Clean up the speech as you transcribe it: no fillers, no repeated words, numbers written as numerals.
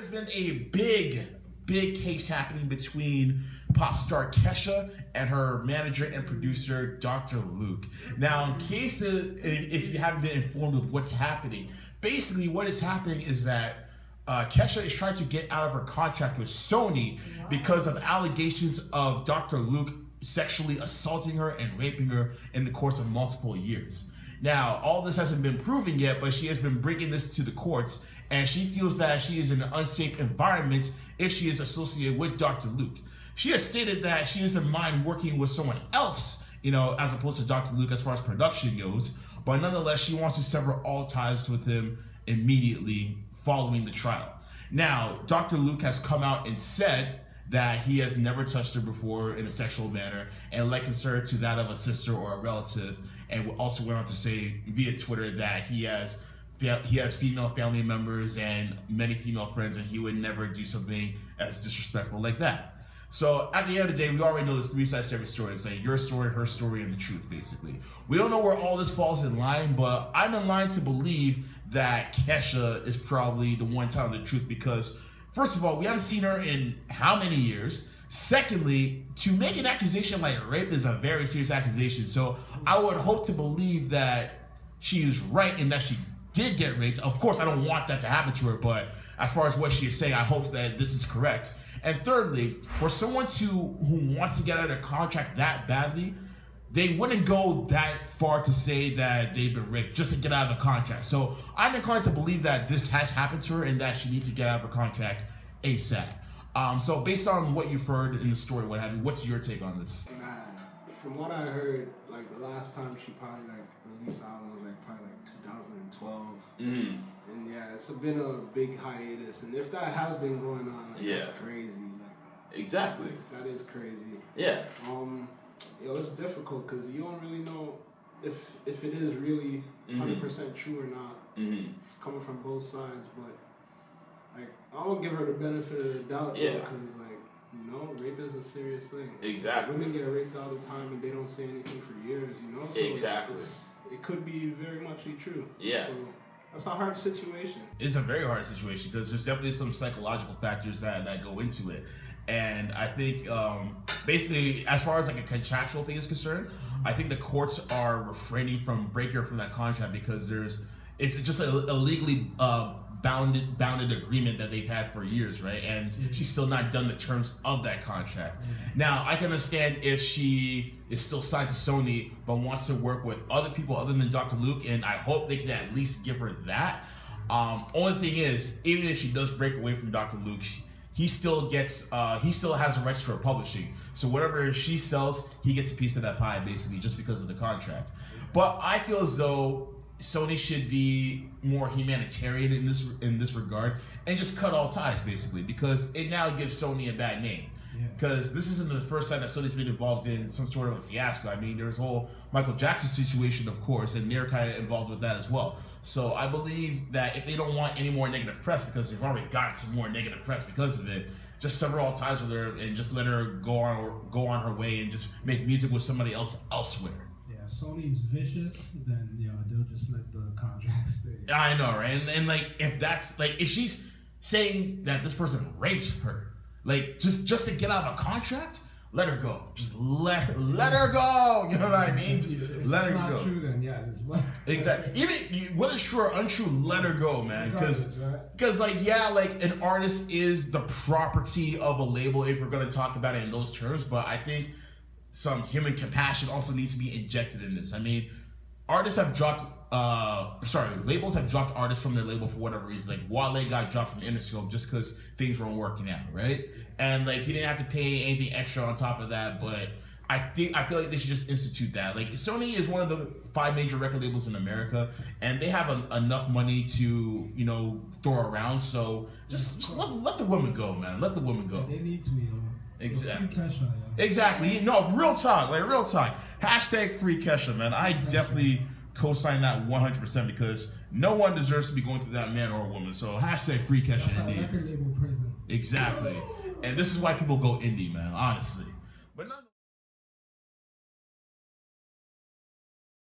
been a big case happening between pop star Kesha and her manager and producer, Dr. Luke. Now, in case if you haven't been informed of what's happening, basically what is happening is that Kesha is trying to get out of her contract with Sony because of allegations of Dr. Luke sexually assaulting her and raping her in the course of multiple years. Now, all this hasn't been proven yet, but she has been bringing this to the courts, and she feels that she is in an unsafe environment if she is associated with Dr. Luke. She has stated that she doesn't mind working with someone else, you know, as opposed to Dr. Luke as far as production goes, but nonetheless, she wants to sever all ties with him immediately following the trial. Now, Dr. Luke has come out and said that he has never touched her before in a sexual manner and likens her to that of a sister or a relative, and also went on to say via Twitter that he has female family members and many female friends, and he would never do something as disrespectful like that. So at the end of the day, we already know there's three sides to every story. It's like your story, her story, and the truth, basically. We don't know where all this falls in line, but I'm in line to believe that Kesha is probably the one telling the truth because, first of all, we haven't seen her in how many years? Secondly, to make an accusation like rape is a very serious accusation. So I would hope to believe that she is right in that she did get raped. Of course, I don't want that to happen to her, but as far as what she is saying, I hope that this is correct. And thirdly, for someone who wants to get out of their contract that badly, they wouldn't go that far to say that they've been raped just to get out of the contract. So I'm inclined to believe that this has happened to her and that she needs to get out of her contract ASAP. So based on what you've heard in the story, what have you, what's your take on this? Man, from what I heard, like the last time she probably like released the album was like probably like 2012. And yeah, it's been a big hiatus. And if that has been going on, like, that's crazy. Like, exactly. That is crazy. Yeah. Yo, it's difficult because you don't really know if it is really 100% true or not, coming from both sides. But like, I will give her the benefit of the doubt, because like, you know, rape is a serious thing. Exactly. Women get raped all the time and they don't say anything for years, you know. So exactly. It could be very much true. Yeah. So that's a hard situation. It's a very hard situation because there's definitely some psychological factors that go into it. And I think basically, as far as like a contractual thing is concerned, I think the courts are refraining from breaking her from that contract because it's just a legally bounded agreement that they've had for years, right? And she's still not done the terms of that contract. Now, I can understand if she is still signed to Sony but wants to work with other people other than Dr. Luke, and I hope they can at least give her that. Only thing is, even if she does break away from Dr. Luke, he still has the rights to her publishing. So whatever she sells, he gets a piece of that pie, basically, just because of the contract. But I feel as though Sony should be more humanitarian in this regard and just cut all ties, basically, because it now gives Sony a bad name. Because this isn't the first time that Sony's been involved in some sort of a fiasco. I mean, there's a whole Michael Jackson situation, of course, and they're kind of involved with that as well. So I believe that if they don't want any more negative press, because they've already gotten some more negative press because of it, just sever all ties with her and just let her go on her way and just make music with somebody else elsewhere. Sony's vicious, then they'll just let the contract stay. I know, right? And like if she's saying that this person raped her, like just to get out of a contract, let her go. Just let her go. You know what I mean? Just let her go. If it's not true, then yeah, just let her. Exactly. Even whether it's true or untrue, let her go, man. Because like an artist is the property of a label if we're gonna talk about it in those terms. But I think some human compassion also needs to be injected in this. I mean, labels have dropped artists from their label for whatever reason. Like Wale got dropped from Interscope just because things weren't working out, right? And like he didn't have to pay anything extra on top of that. But I feel like they should just institute that. Like Sony is one of the 5 major record labels in America, and they have enough money to throw around. So just let the women go, man. Let the women go. They need to, Exactly. Free Kesha, Exactly. No, real talk. Hashtag free Kesha, man. I definitely co-sign that 100% because no one deserves to be going through that, man or woman. So hashtag free Kesha. That's a record label prison. Exactly. And this is why people go indie, man. Honestly.